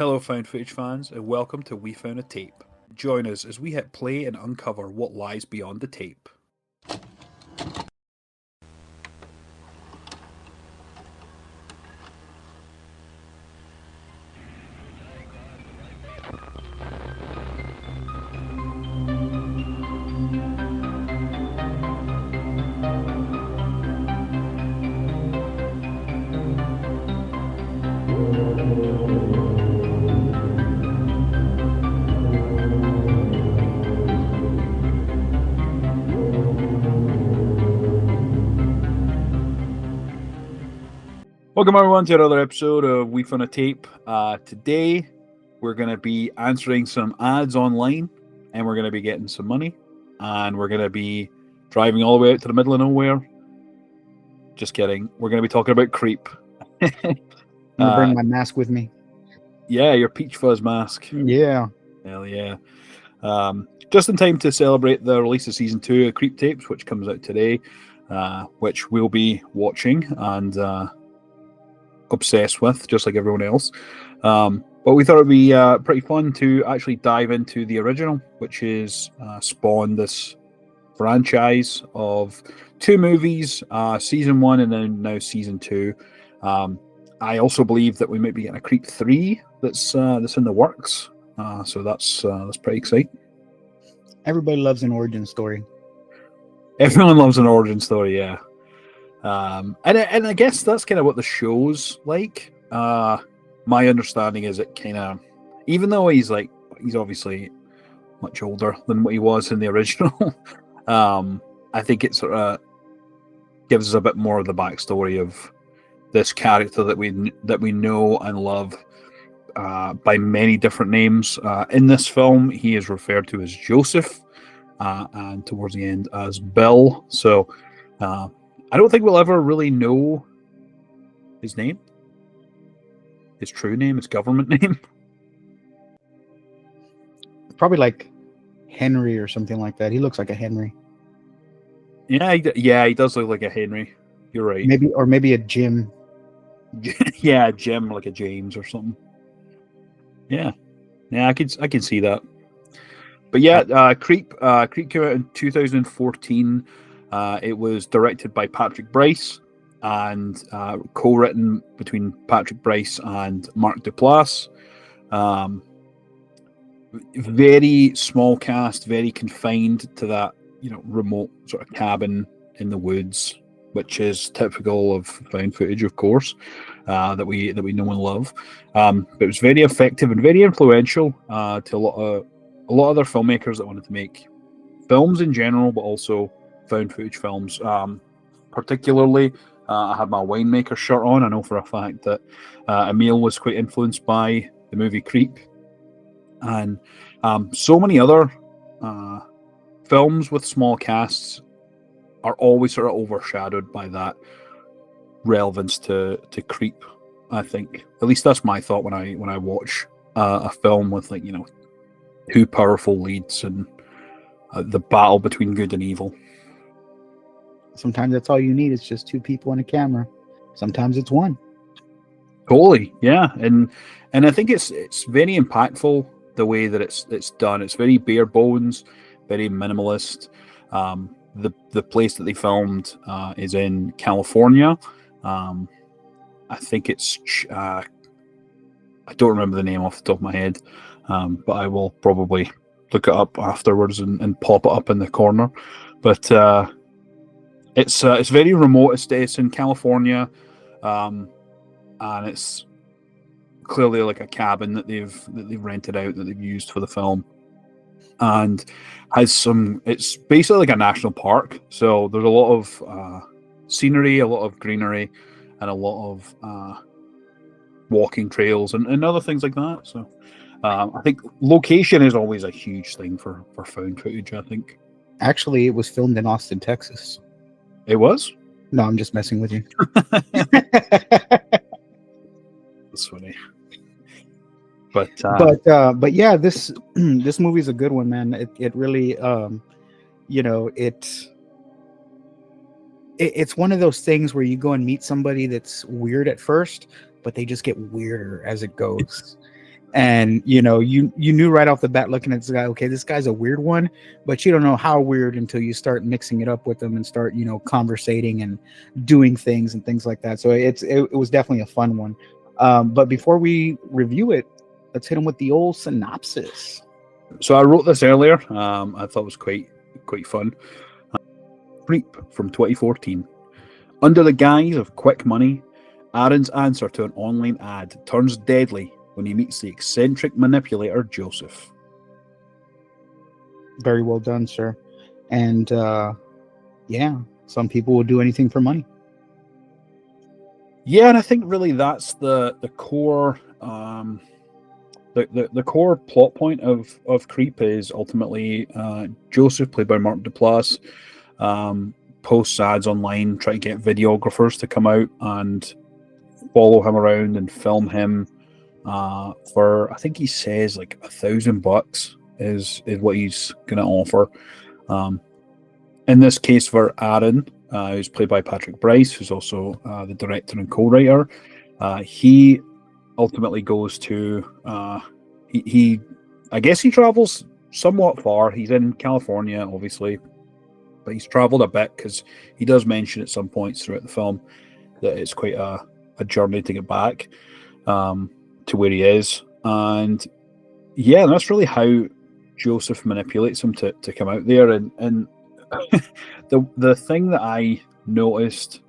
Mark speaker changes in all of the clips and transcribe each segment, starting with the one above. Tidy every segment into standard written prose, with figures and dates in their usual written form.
Speaker 1: Hello, found footage fans, and welcome to We Found a Tape. Join us as we hit play and uncover what lies beyond the tape. Welcome everyone to another episode of We Found a Tape. Today we're going to be answering some ads online, and we're going to be getting some money, and we're going to be driving all the way out to the middle of nowhere. Just kidding. We're going to be talking about Creep.
Speaker 2: I'm gonna bring my mask with me.
Speaker 1: Yeah, your peach fuzz mask.
Speaker 2: Yeah.
Speaker 1: Hell yeah. Just in time to celebrate the release of season 2 of Creep Tapes, which comes out today, which we'll be watching and obsessed with, just like everyone else. But we thought it'd be pretty fun to actually dive into the original, which is spawned this franchise of 2 movies, season 1 and then now season 2. I also believe that we might be getting a Creep 3 that's in the works. So that's pretty exciting.
Speaker 2: Everybody loves an origin story.
Speaker 1: Everyone loves an origin story, yeah. And I guess that's kind of what the show's like. My understanding is it kind of, even though he's obviously much older than what he was in the original, I think it sort of gives us a bit more of the backstory of this character that we know and love by many different names. In this film, he is referred to as Joseph, and towards the end as Bill. So I don't think we'll ever really know his name, his true name, his government name.
Speaker 2: Probably like Henry or something like that. He looks like a Henry.
Speaker 1: Yeah, he does look like a Henry. You're right.
Speaker 2: Maybe a Jim.
Speaker 1: Yeah, Jim, like a James or something. Yeah, I can see that. But yeah, Creep came out in 2014. It was directed by Patrick Bryce and co-written between Patrick Bryce and Mark Duplass. Very small cast, very confined to that remote sort of cabin in the woods, which is typical of found footage, of course, that we know and love. But it was very effective and very influential to a lot of other filmmakers that wanted to make films in general, but also found footage films. Particularly, I had my winemaker shirt on. I know for a fact that Emil was quite influenced by the movie Creep, and so many other films with small casts are always sort of overshadowed by that relevance to Creep. I think, at least that's my thought when I watch a film with 2 powerful leads and the battle between good and evil.
Speaker 2: Sometimes that's all you need. It's just 2 people and a camera. Sometimes it's 1.
Speaker 1: Totally, yeah, and I think it's very impactful the way that it's done. It's very bare bones, very minimalist. The place that they filmed is in California. I think it's I don't remember the name off the top of my head, but I will probably look it up afterwards and pop it up in the corner. But it's very remote. It's in California, and it's clearly like a cabin that they've rented out, that they've used for the film, and it's basically like a national park. So there's a lot of scenery, a lot of greenery, and a lot of walking trails and other things like that. So I think location is always a huge thing for found footage, I think.
Speaker 2: Actually, it was filmed in Austin, Texas.
Speaker 1: It was?
Speaker 2: No, I'm just messing with you.
Speaker 1: That's funny. But
Speaker 2: yeah, this movie is a good one, man. It really it's one of those things where you go and meet somebody that's weird at first, but they just get weirder as it goes. And you knew right off the bat looking at this guy, okay, this guy's a weird one, but you don't know how weird until you start mixing it up with them and start conversating and doing things and things like that. So it was definitely a fun one. But before we review it, let's hit them with the old synopsis.
Speaker 1: So I wrote this earlier. I thought it was quite fun. Creep from 2014. Under the guise of quick money, Aaron's answer to an online ad turns deadly when he meets the eccentric manipulator Joseph.
Speaker 2: Very well done, sir. And yeah, some people will do anything for money.
Speaker 1: Yeah, and I think really that's the core the core plot point of Creep is ultimately Joseph, played by Mark Duplass, posts ads online, try to get videographers to come out and follow him around and film him for, I think he says like $1,000 is what he's gonna offer. In this case for Aaron, who's played by Patrick Bryce, who's also the director and co-writer, he ultimately goes to he I guess he travels somewhat far. He's in California, obviously, but he's traveled a bit because he does mention at some points throughout the film that it's quite a journey to get back to where he is. And yeah, that's really how Joseph manipulates him to come out there. And the thing that I noticed,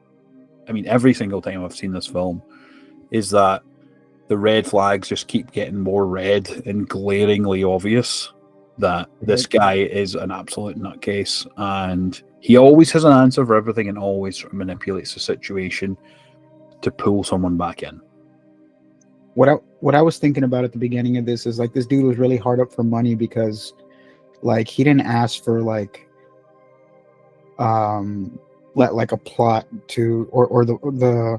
Speaker 1: I mean, every single time I've seen this film, is that the red flags just keep getting more red and glaringly obvious that this guy is an absolute nutcase, and he always has an answer for everything and always sort of manipulates the situation to pull someone back in.
Speaker 2: What I was thinking about at the beginning of this is like, this dude was really hard up for money because like he didn't ask for like a plot to or the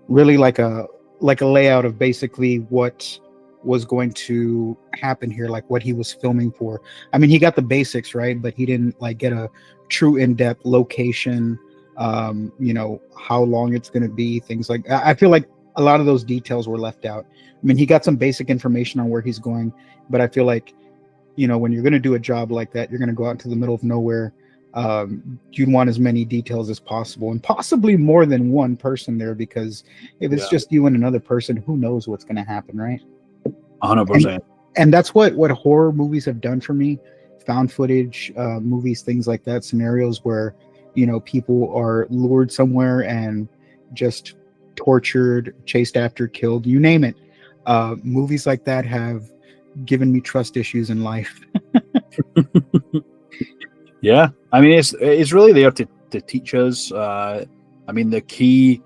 Speaker 2: really like a layout of basically what was going to happen here, like what he was filming for. I mean, he got the basics right, but he didn't like get a true in-depth location, how long it's going to be, things like I feel like a lot of those details were left out. I mean, he got some basic information on where he's going, but I feel like when you're going to do a job like that, you're going to go out into the middle of nowhere. You'd want as many details as possible, and possibly more than one person there, because if it's just you and another person, who knows what's going to happen, right?
Speaker 1: 100%.
Speaker 2: And that's what horror movies have done for me. Found footage movies, things like that, scenarios where people are lured somewhere and just tortured, chased after, killed, you name it. Movies like that have given me trust issues in life.
Speaker 1: Yeah, I mean, it's really there to teach us. I mean, the key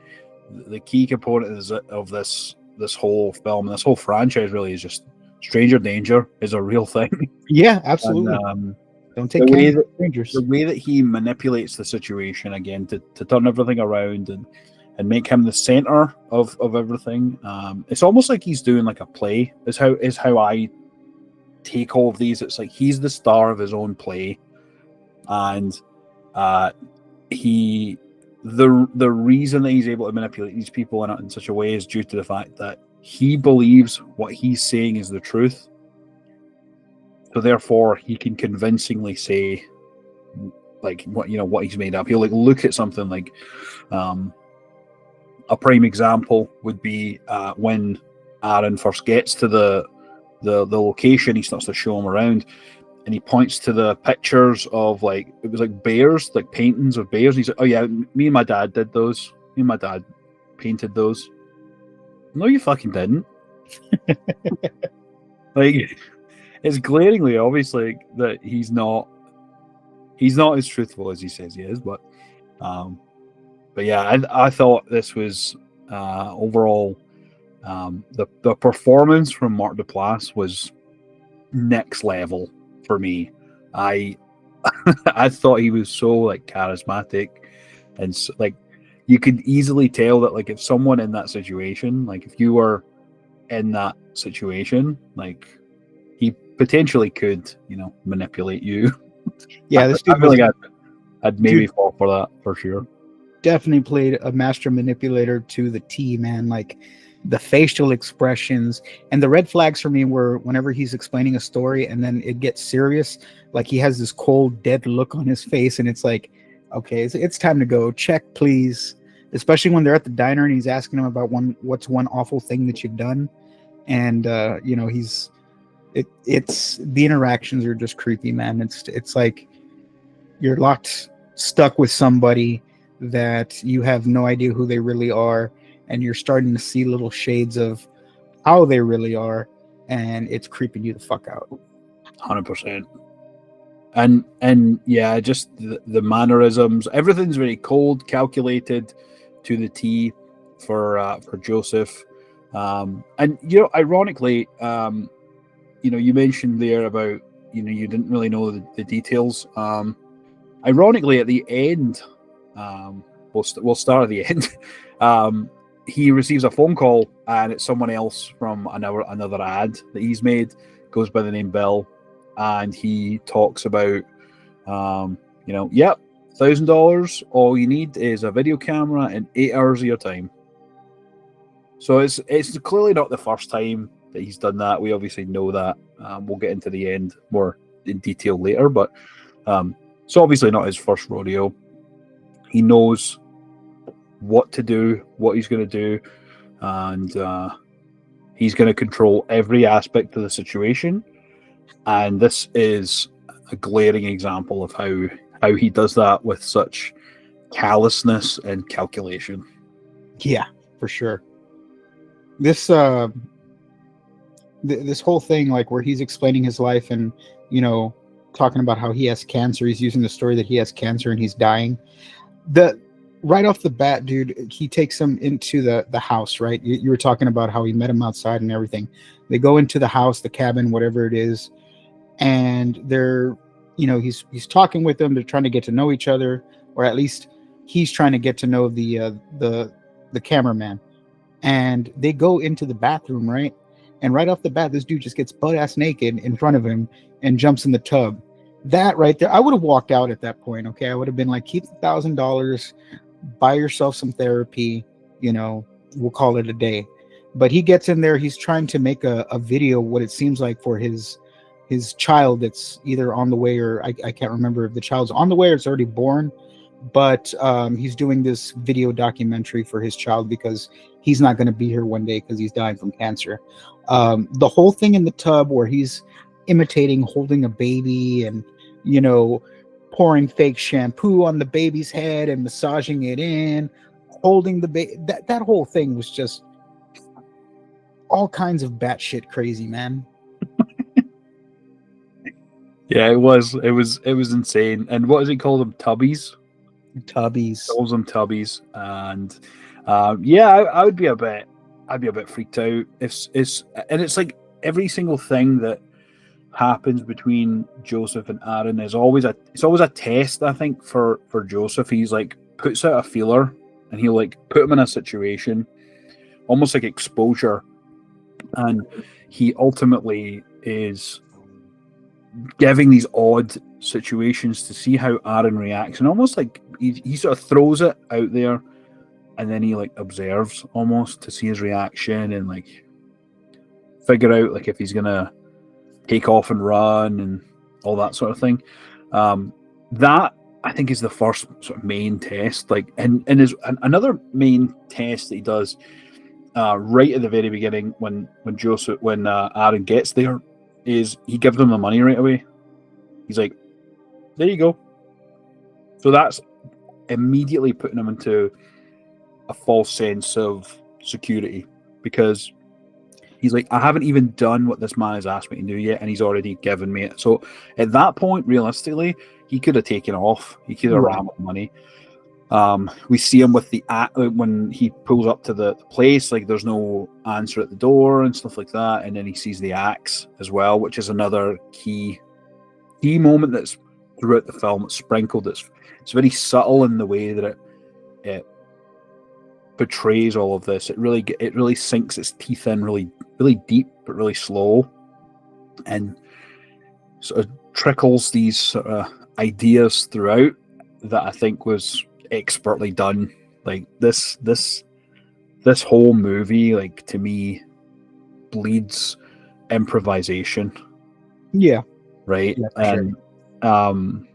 Speaker 1: component of this whole film, this whole franchise, really is just stranger danger is a real thing.
Speaker 2: Yeah, absolutely.
Speaker 1: And,
Speaker 2: don't take care of strangers.
Speaker 1: The way that he manipulates the situation again to turn everything around and make him the center of everything. It's almost like he's doing like a play. Is how I take all of these. It's like he's the star of his own play. And the reason that he's able to manipulate these people in such a way is due to the fact that he believes what he's saying is the truth. So therefore, he can convincingly say, like, what he's made up. He'll like look at something like, a prime example would be when Aaron first gets to the location. He starts to show him around. And he points to the pictures of like, it was like bears, like paintings of bears. And he's like, "Oh yeah, me and my dad did those. Me and my dad painted those." No, you fucking didn't. Like, it's glaringly obvious like that he's not as truthful as he says he is. But yeah, I thought this was overall the performance from Mark Duplass was next level. For me, I thought he was so like charismatic, and so, like you could easily tell that like if someone in that situation, like if you were in that situation, like he potentially could, manipulate you.
Speaker 2: Yeah, this dude
Speaker 1: I feel like I'd maybe fall for that for sure.
Speaker 2: Definitely played a master manipulator to the T, man. Like the facial expressions, and the red flags for me were whenever he's explaining a story and then it gets serious, like he has this cold, dead look on his face, and it's like, okay, it's time to go. Check, please. Especially when they're at the diner and he's asking him about what's one awful thing that you've done, and it's the interactions are just creepy, man. It's like you're stuck with somebody that you have no idea who they really are, and you're starting to see little shades of how they really are, and it's creeping you the fuck out.
Speaker 1: 100%. And yeah, just the mannerisms, everything's very cold, calculated to the T for Joseph. And ironically, you mentioned there about you didn't really know the details. Ironically, at the end, we'll start at the end. He receives a phone call, and it's someone else from another ad that he's made. Goes by the name Bill, and he talks about, yep, $1,000. All you need is a video camera and 8 hours of your time. So it's clearly not the first time that he's done that. We obviously know that. We'll get into the end more in detail later, but it's obviously not his first rodeo. He knows what to do, what he's going to do, and he's going to control every aspect of the situation. And this is a glaring example of how he does that with such callousness and calculation.
Speaker 2: Yeah, for sure. This this whole thing, like where he's explaining his life and talking about how he has cancer, he's using the story that he has cancer and he's dying. Right off the bat, dude, he takes him into the house, right? You were talking about how he met him outside and everything. They go into the house, the cabin, whatever it is, and they're, he's talking with them. They're trying to get to know each other, or at least he's trying to get to know the cameraman. And they go into the bathroom, right? And right off the bat, this dude just gets butt ass naked in front of him and jumps in the tub. That right there, I would have walked out at that point. Okay, I would have been like, keep the $1,000, buy yourself some therapy. We'll call it a day. But he gets in there. He's trying to make a video, what it seems like, for his child that's either on the way, or I can't remember if the child's on the way or it's already born. But he's doing this video documentary for his child because he's not going to be here one day because he's dying from cancer. The whole thing in the tub where he's imitating holding a baby and pouring fake shampoo on the baby's head and massaging it in, holding the baby, that whole thing was just all kinds of batshit crazy, man.
Speaker 1: Yeah, it was insane. And what does he call them? Tubbies. Calls them tubbies. And I would be a bit freaked out. It's like every single thing that happens between Joseph and Aaron is always a test, I think, for Joseph. He's like puts out a feeler and he'll like put him in a situation, almost like exposure, and he ultimately is giving these odd situations to see how Aaron reacts, and almost like he sort of throws it out there and then he like observes almost to see his reaction and like figure out like if he's gonna take off and run and all that sort of thing. That I think is the first sort of main test. Like, and is another main test that he does right at the very beginning when Aaron gets there is he gives them the money right away. He's like, "There you go." So that's immediately putting him into a false sense of security because he's like, I haven't even done what this man has asked me to do yet, and he's already given me it. So at that point, realistically, he could have taken off. He could have ran with money. We see him with the when he pulls up to the place, like there's no answer at the door and stuff like that, and then he sees the axe as well, which is another key moment that's throughout the film. It's sprinkled. It's very subtle in the way that it portrays all of this. It really sinks its teeth in really deep but really slow, and sort of trickles these sort of ideas throughout that I think was expertly done. Like this this whole movie, like, to me, bleeds improvisation,
Speaker 2: Yeah,
Speaker 1: right?
Speaker 2: yeah, for sure.
Speaker 1: And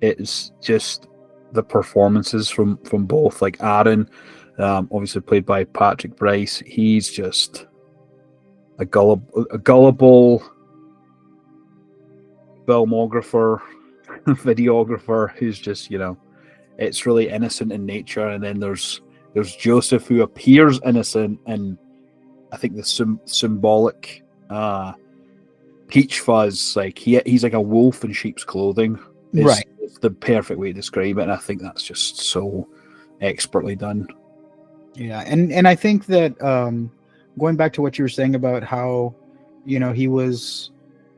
Speaker 1: it's just the performances from both, like Aaron, obviously played by Patrick Bryce. He's just a gullible filmographer, videographer who's just, it's really innocent in nature. And then there's Joseph, who appears innocent, and I think the symbolic peach fuzz, like he's like a wolf in sheep's clothing, is
Speaker 2: Right.
Speaker 1: the perfect way to describe it. And I think that's just so expertly done.
Speaker 2: Yeah, and I think that going back to what you were saying about how, he was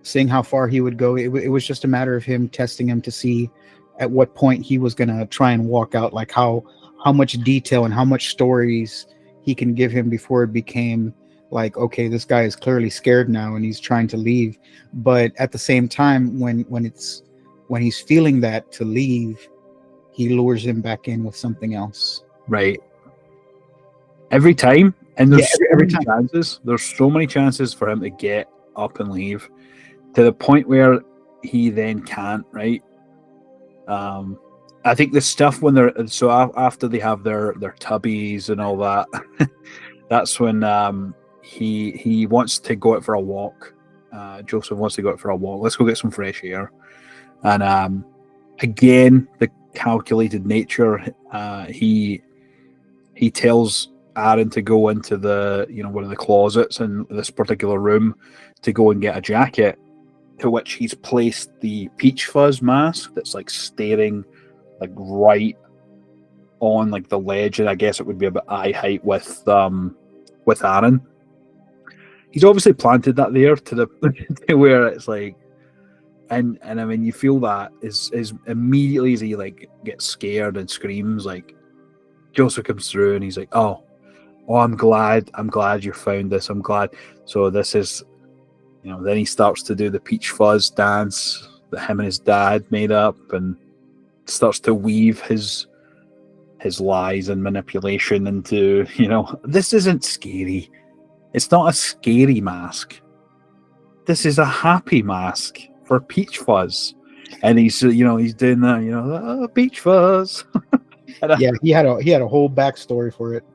Speaker 2: seeing how far he would go. It was just a matter of him testing him to see at what point he was gonna try and walk out, like how much detail and how much stories he can give him before it became like, okay, this guy is clearly scared now and he's trying to leave. But at the same time, when he's feeling that to leave, he lures him back in with something else.
Speaker 1: Right. Every time. And
Speaker 2: Yeah,
Speaker 1: there's
Speaker 2: every time.
Speaker 1: there's so many chances for him to get up and leave, to the point where he then can't, right? I think the stuff when they're after they have their tubbies and all that, that's when he wants to go out for a walk. Joseph wants to go out for a walk. Let's go get some fresh air. And again, the calculated nature. He tells Aaron to go into the one of the closets in this particular room to go and get a jacket, to which he's placed the peach fuzz mask that's like staring like right on like the ledge, and I guess it would be about eye height with Aaron. He's obviously planted that there to the to where it's like, and I mean, you feel that is immediately as he like gets scared and screams, like Joseph comes through and he's like, oh, I'm glad you found this. I'm glad. So this is, then he starts to do the peach fuzz dance that him and his dad made up, and starts to weave his lies and manipulation into, this isn't scary. It's not a scary mask. This is a happy mask for peach fuzz. And he's doing that, peach fuzz.
Speaker 2: Yeah, he had a whole backstory for it.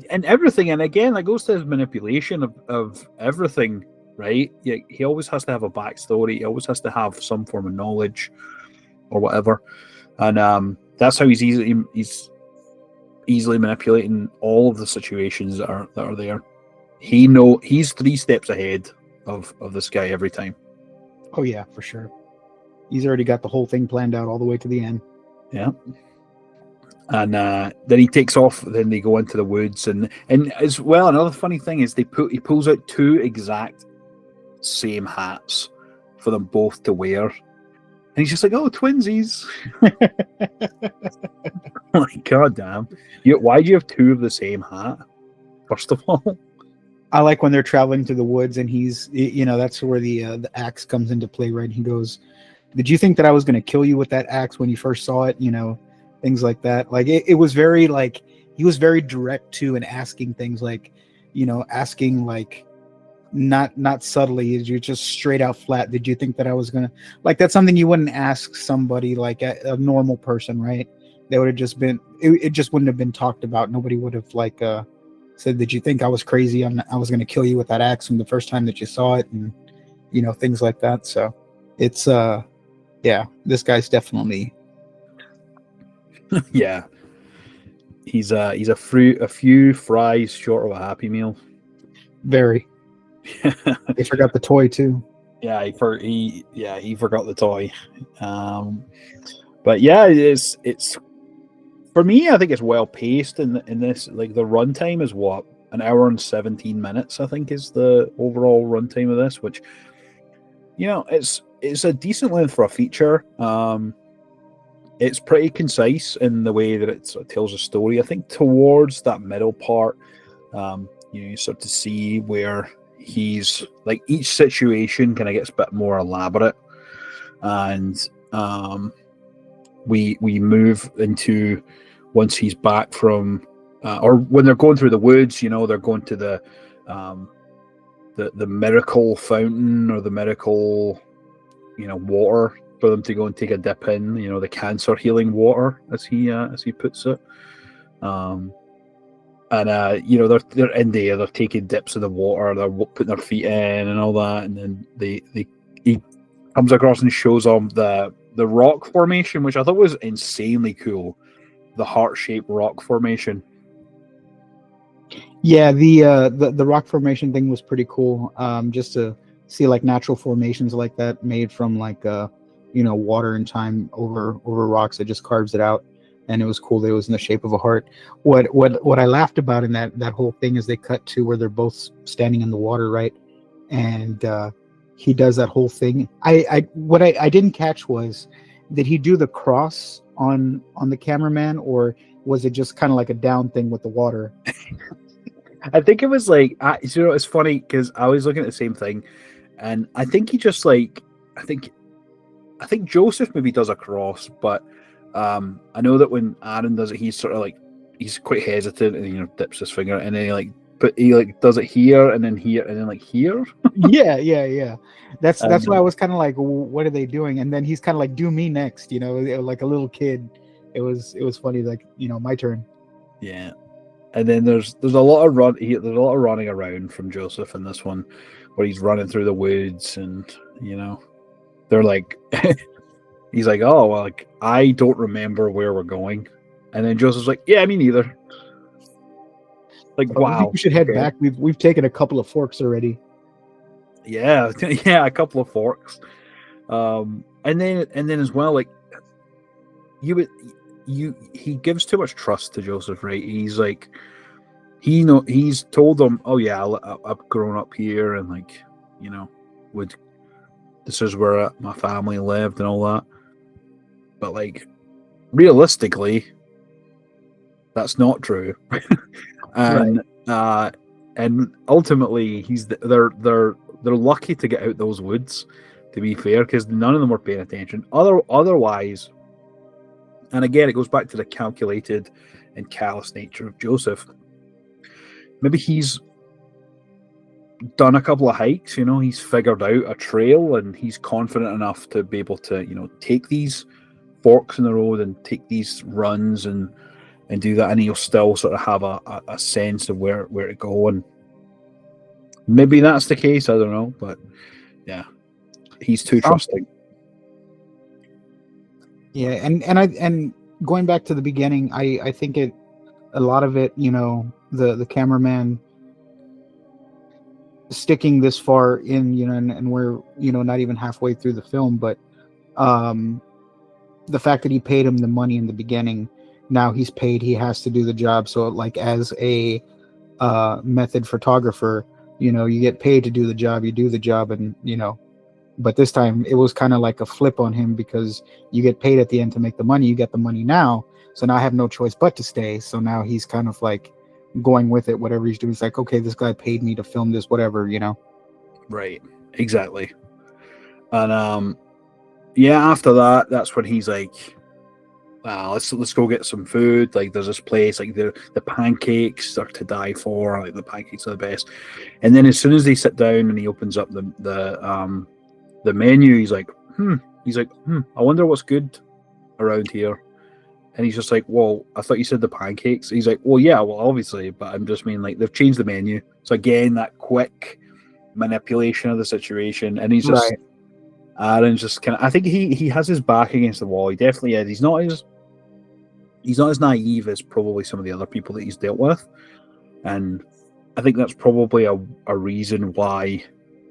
Speaker 1: And everything, and again, that goes to his manipulation of everything, right? He always has to have a backstory. He always has to have some form of knowledge or whatever, and that's how he's easily manipulating all of the situations that are there. He's 3 steps ahead of this guy every time.
Speaker 2: Oh yeah, for sure. He's already got the whole thing planned out all the way to the end.
Speaker 1: Yeah. And then he takes off. Then they go into the woods, and as well, another funny thing is he pulls out 2 exact same hats for them both to wear, and he's just like, "Oh, twinsies!" Like, god damn, why do you have 2 of the same hat? First of all,
Speaker 2: I like when they're traveling through the woods, and he's, that's where the axe comes into play, right? He goes, "Did you think that I was going to kill you with that axe when you first saw it?" Things like that. Like it was very like, he was very direct too, and asking things like, asking like not subtly. You're just straight out flat. Did you think that I was gonna, like, that's something you wouldn't ask somebody like a normal person, right? They would have just been, it just wouldn't have been talked about. Nobody would have like said, "Did you think I was crazy? I was gonna kill you with that axe from the first time that you saw it," and things like that. So it's yeah, this guy's definitely
Speaker 1: yeah, he's a few fries short of a Happy Meal.
Speaker 2: very. They forgot the toy too.
Speaker 1: Yeah, he forgot the toy. But yeah, it's for me, I think it's well paced in this. Like, the runtime is what, 1 hour and 17 minutes, I think, is the overall runtime of this, which, it's a decent length for a feature. It's pretty concise in the way that it sort of tells a story. I think towards that middle part, you start to see where he's like, each situation kind of gets a bit more elaborate, and we move into, once he's back from or when they're going through the woods, they're going to um, the miracle fountain or the miracle, water for them to go and take a dip in. The cancer healing water, as he puts it. And they're in there, they're taking dips in the water, they're putting their feet in and all that, and then he comes across and shows them the rock formation, which I thought was insanely cool. The heart-shaped rock formation.
Speaker 2: Yeah, the rock formation thing was pretty cool. Just to see like natural formations like that made from like water and time over rocks. It just carves it out, and it was cool that it was in the shape of a heart. What I laughed about in that whole thing is they cut to where they're both standing in the water, right? And he does that whole thing. What I didn't catch was, did he do the cross on the cameraman, or was it just kind of like a down thing with the water?
Speaker 1: I think it was like, it's funny because I was looking at the same thing, and I think he just like, I think Joseph maybe does a cross, but I know that when Aaron does it, he's sort of like, he's quite hesitant and dips his finger, and then he does it here and then here and then like here.
Speaker 2: yeah. That's why I was kind of like, what are they doing? And then he's kind of like, do me next, like a little kid. It was funny, like my turn.
Speaker 1: Yeah. And then there's a lot of running around from Joseph in this one, where he's running through the woods, and they're like, he's like, oh well, like I don't remember where we're going, and then Joseph's like, yeah, me neither. Like,
Speaker 2: Well, I think
Speaker 1: wow,
Speaker 2: we should head back. We've taken a couple of forks already.
Speaker 1: Yeah, a couple of forks, and then as well, like he gives too much trust to Joseph, right? He's like, he's told them, oh yeah, I've grown up here, and like, this is where my family lived and all that. But like, realistically, that's not true. And
Speaker 2: Right.
Speaker 1: And ultimately, they're lucky to get out those woods. To be fair, because none of them were paying attention. Otherwise. And again, it goes back to the calculated and callous nature of Joseph. Maybe he's done a couple of hikes, he's figured out a trail, and he's confident enough to be able to, take these forks in the road and take these runs and do that, and he'll still sort of have a sense of where to go. And maybe that's the case, I don't know, but yeah, he's too trusting.
Speaker 2: Yeah, and going back to the beginning, I think a lot of it, the cameraman sticking this far in, and we're not even halfway through the film, but the fact that he paid him the money in the beginning, now he's paid, he has to do the job. So like, as a method photographer, you get paid to do the job, you do the job, and but this time it was kind of like a flip on him, because you get paid at the end to make the money. You get the money now, so now I have no choice but to stay. So now he's kind of like going with it, whatever he's doing. It's like, okay, this guy paid me to film this, whatever,
Speaker 1: Right, exactly. And yeah, after that, that's when he's like, let's go get some food. Like, there's this place, like the pancakes are to die for. Like, the pancakes are the best. And then as soon as they sit down and he opens up the menu, he's like, I wonder what's good around here. And he's just like, well, I thought you said the pancakes. He's like, well, yeah, well, obviously, but I'm just mean, like, they've changed the menu. So again, that quick manipulation of the situation, and he's just,
Speaker 2: Right.
Speaker 1: Aaron's just kind of, I think he has his back against the wall. He definitely is. He's not as naive as probably some of the other people that he's dealt with, and I think that's probably a reason why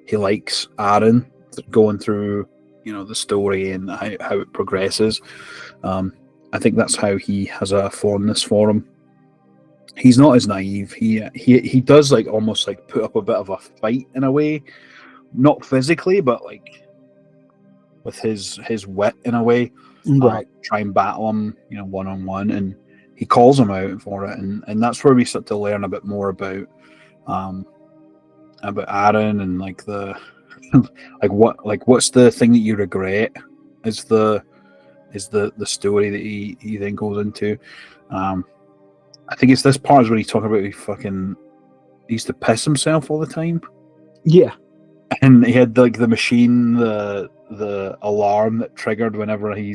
Speaker 1: he likes Aaron going through, the story and how it progresses. I think that's how he has a fondness for him. He's not as naive. He does like almost like put up a bit of a fight in a way, not physically, but like with his wit in a way.
Speaker 2: Right.
Speaker 1: Try and battle him, one on one, and he calls him out for it, and that's where we start to learn a bit more about Aaron, and like the what's the thing that you regret is the story that he then goes into. I think it's this part is when he's talking about he used to piss himself all the time,
Speaker 2: Yeah.
Speaker 1: and he had like the machine, the alarm that triggered whenever he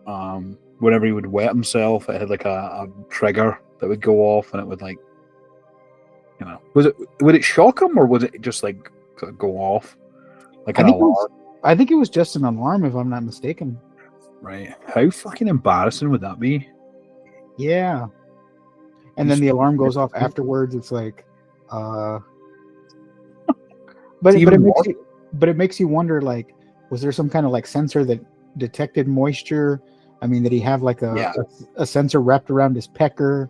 Speaker 1: would wet himself. It had like a trigger that would go off, and it would like, would it shock him, or would it just like go off like
Speaker 2: I
Speaker 1: an
Speaker 2: think it
Speaker 1: alarm?
Speaker 2: was. I think it was just an alarm, if I'm not mistaken.
Speaker 1: Right? How fucking embarrassing would that be?
Speaker 2: Yeah. And then the alarm goes off afterwards. It's like, but
Speaker 1: It's even
Speaker 2: it makes you wonder, like, was there some kind of like sensor that detected moisture? I mean, did he have like a sensor wrapped around his pecker?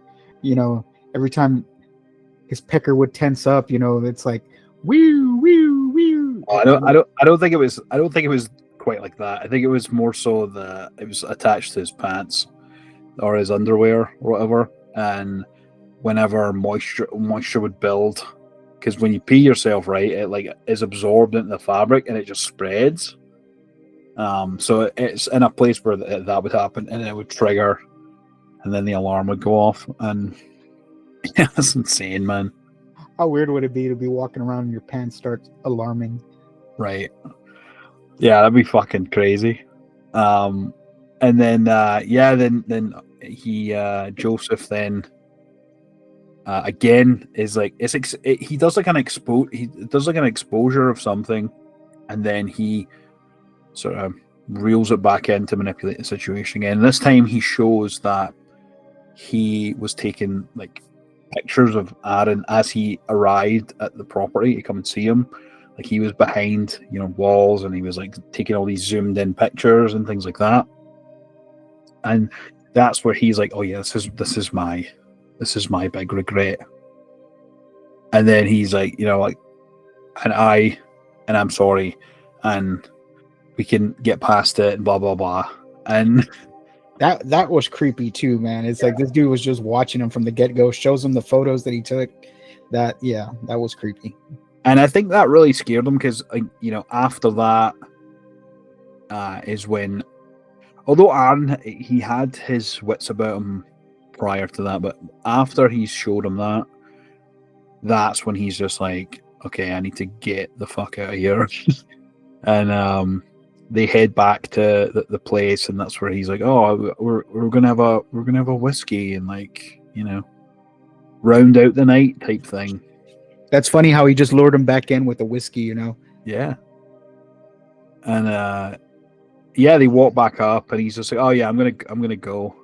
Speaker 2: Every time his pecker would tense up, it's like woo woo woo.
Speaker 1: I don't think it was. I don't think it was quite like that. I think it was more so it was attached to his pants or his underwear or whatever, and whenever moisture would build, because when you pee yourself, right, it like is absorbed into the fabric and it just spreads. So it's in a place where that would happen, and it would trigger, and then the alarm would go off, and yeah, that's insane, man.
Speaker 2: How weird would it be to be walking around and your pants start alarming?
Speaker 1: Right. Yeah, that'd be fucking crazy. And then then he Joseph then again is like he does like an exposure of something, and then he sort of reels it back in to manipulate the situation again. And this time he shows that he was taking like pictures of Aaron as he arrived at the property to come and see him. Like he was behind, walls, and he was like taking all these zoomed in pictures and things like that. And that's where he's like, "Oh yeah, this is my big regret." And then he's like, and I'm sorry, and we can get past it, and blah blah blah. And
Speaker 2: that was creepy too, man. It's like this dude was just watching him from the get go, shows him the photos that he took. That was creepy.
Speaker 1: And I think that really scared him because, after that is when, although Aaron, he had his wits about him prior to that, but after he showed him that's when he's just like, okay, I need to get the fuck out of here. And they head back to the place, and that's where he's like, oh, we're gonna have a whiskey and like, round out the night type thing.
Speaker 2: That's funny how he just lured him back in with the whiskey,
Speaker 1: Yeah. And they walk back up, and he's just like, "Oh yeah, I'm gonna go."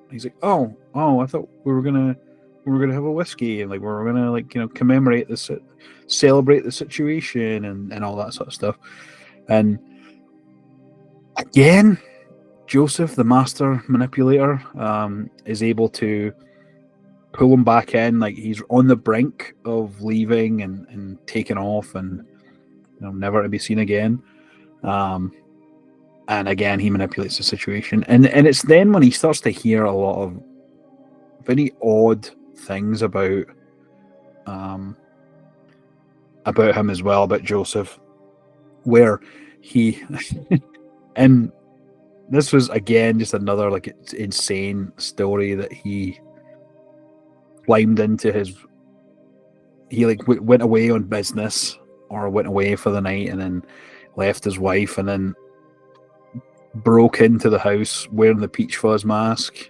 Speaker 1: And he's like, "Oh, I thought we were gonna have a whiskey, and like we were gonna like commemorate this, celebrate the situation, and all that sort of stuff." And again, Joseph, the master manipulator, is able to pull him back in. Like he's on the brink of leaving and taking off, and never to be seen again. And again, he manipulates the situation, and it's then when he starts to hear a lot of very odd things about him as well, about Joseph, where he and this was again just another like insane story that he climbed into he like went away on business or went away for the night and then left his wife and then broke into the house wearing the Peach Fuzz mask.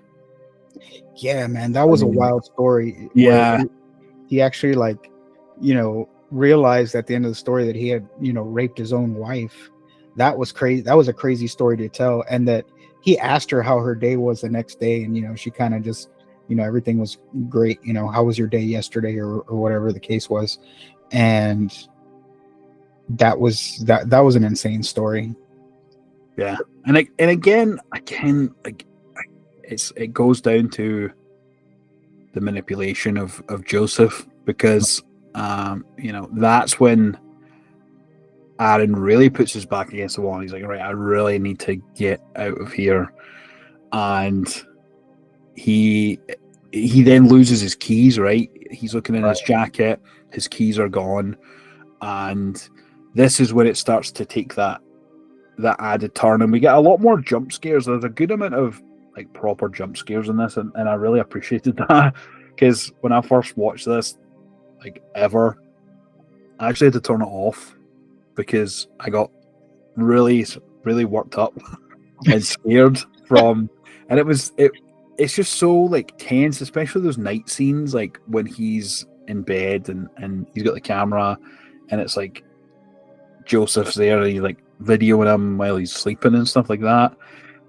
Speaker 2: Yeah, man, that was a wild story.
Speaker 1: Yeah.
Speaker 2: He actually realized at the end of the story that he had, raped his own wife. That was crazy. That was a crazy story to tell. And that he asked her how her day was the next day. And, she kind of just, everything was great. How was your day yesterday or whatever the case was. And that was an insane story.
Speaker 1: Yeah. And again, like it goes down to the manipulation of Joseph, because, that's when Aaron really puts his back against the wall and he's like, right, I really need to get out of here. And he then loses his keys, right? He's looking in his jacket, his keys are gone. And this is when it starts to take that added turn, and we get a lot more jump scares. There's a good amount of like proper jump scares in this, and I really appreciated that because when I first watched this, like ever, I actually had to turn it off because I got really really worked up and scared from, and it's just so like tense, especially those night scenes, like when he's in bed and he's got the camera, and it's like Joseph's there and he's like videoing him while he's sleeping and stuff like that.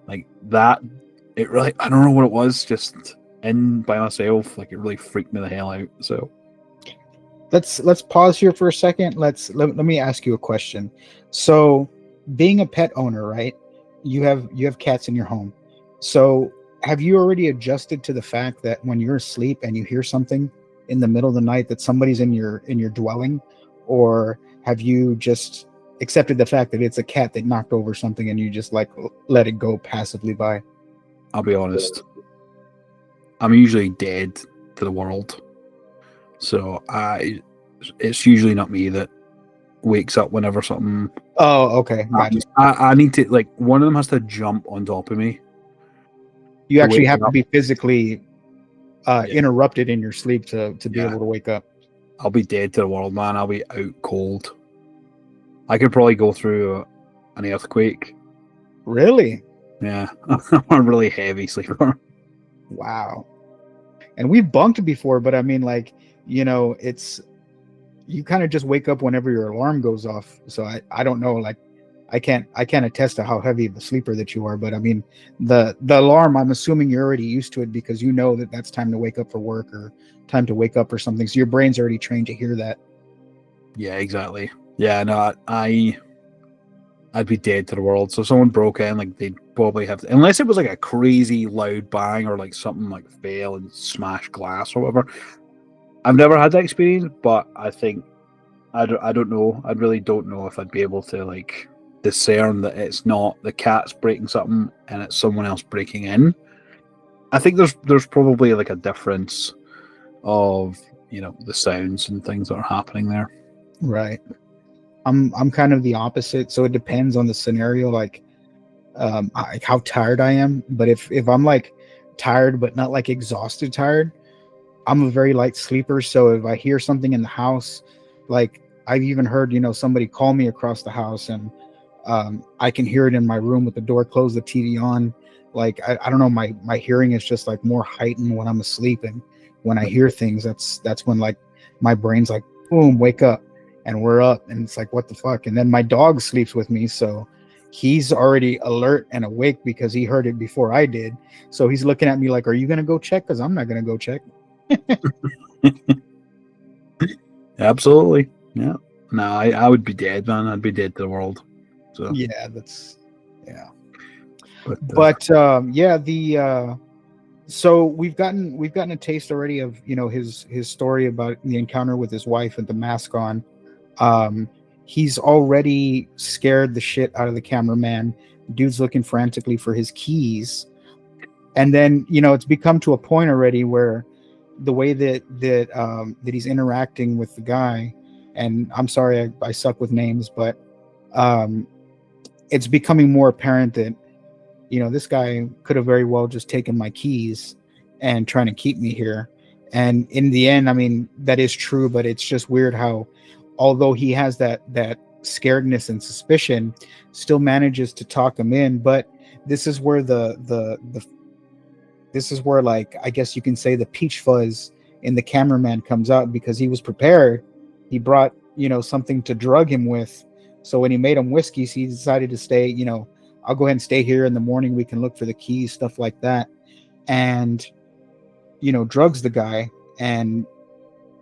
Speaker 1: Like that, it really, I don't know what it was, just in by myself, like it really freaked me the hell out. So
Speaker 2: Let's pause here for a second. Let me ask you a question. So, being a pet owner, right? You have cats in your home. So, have you already adjusted to the fact that when you're asleep and you hear something in the middle of the night that somebody's in your dwelling, or have you just accepted the fact that it's a cat that knocked over something and you just like let it go passively by?
Speaker 1: I'll be honest, I'm usually dead to the world. So it's usually not me that wakes up whenever something
Speaker 2: Oh, okay, gotcha.
Speaker 1: happens. I need to, like, one of them has to jump on top of me.
Speaker 2: You
Speaker 1: to
Speaker 2: actually
Speaker 1: wake
Speaker 2: have
Speaker 1: me
Speaker 2: to
Speaker 1: up.
Speaker 2: be physically
Speaker 1: Yeah.
Speaker 2: interrupted in your sleep to be
Speaker 1: Yeah.
Speaker 2: able to wake up.
Speaker 1: I'll be dead to the world, man. I'll be out cold. I could probably go through an earthquake.
Speaker 2: Really?
Speaker 1: Yeah, I'm a really heavy sleeper.
Speaker 2: Wow. And we've bunked before, but I mean, like, it's you kind of just wake up whenever your alarm goes off. So I don't know, like, I can't attest to how heavy of a sleeper that you are, but I mean, the alarm, I'm assuming you're already used to it because you know that that's time to wake up for work or time to wake up or something. So your brain's already trained to hear that.
Speaker 1: Yeah, exactly. Yeah, no, I'd be dead to the world. So if someone broke in, like they'd probably have to, unless it was like a crazy loud bang or like something like fell and smashed glass or whatever. I've never had that experience, but I think I don't know. I really don't know if I'd be able to like discern that it's not the cat's breaking something and it's someone else breaking in. I think there's probably like a difference of the sounds and things that are happening there.
Speaker 2: Right. I'm kind of the opposite. So it depends on the scenario, like how tired I am. But if I'm like tired but not like exhausted tired, I'm a very light sleeper. So if I hear something in the house, like I've even heard, somebody call me across the house, and I can hear it in my room with the door closed, the TV on. Like I don't know, my hearing is just like more heightened when I'm asleep, and when I hear things, that's when like my brain's like, boom, wake up, and we're up, and it's like, what the fuck? And then my dog sleeps with me, so he's already alert and awake because he heard it before I did. So he's looking at me like, are you gonna go check? Because I'm not gonna go check.
Speaker 1: Absolutely. Yeah. No, I would be dead, man. I'd be dead to the world. So
Speaker 2: Yeah.
Speaker 1: but
Speaker 2: Yeah, the so we've gotten a taste already of his story about the encounter with his wife with the mask on. He's already scared the shit out of the cameraman. Dude's looking frantically for his keys, and then it's become to a point already where the way that he's interacting with the guy, and I'm sorry I suck with names, but it's becoming more apparent that this guy could have very well just taken my keys and trying to keep me here. And in the end, I mean, that is true, but it's just weird how, although he has that scaredness and suspicion, still manages to talk him in. But this is where this is where, like, I guess you can say the peach fuzz in the cameraman comes out, because he was prepared. He brought something to drug him with. So when he made him whiskey, he decided to stay. I'll go ahead and stay here. In the morning we can look for the keys, stuff like that, and drugs the guy. And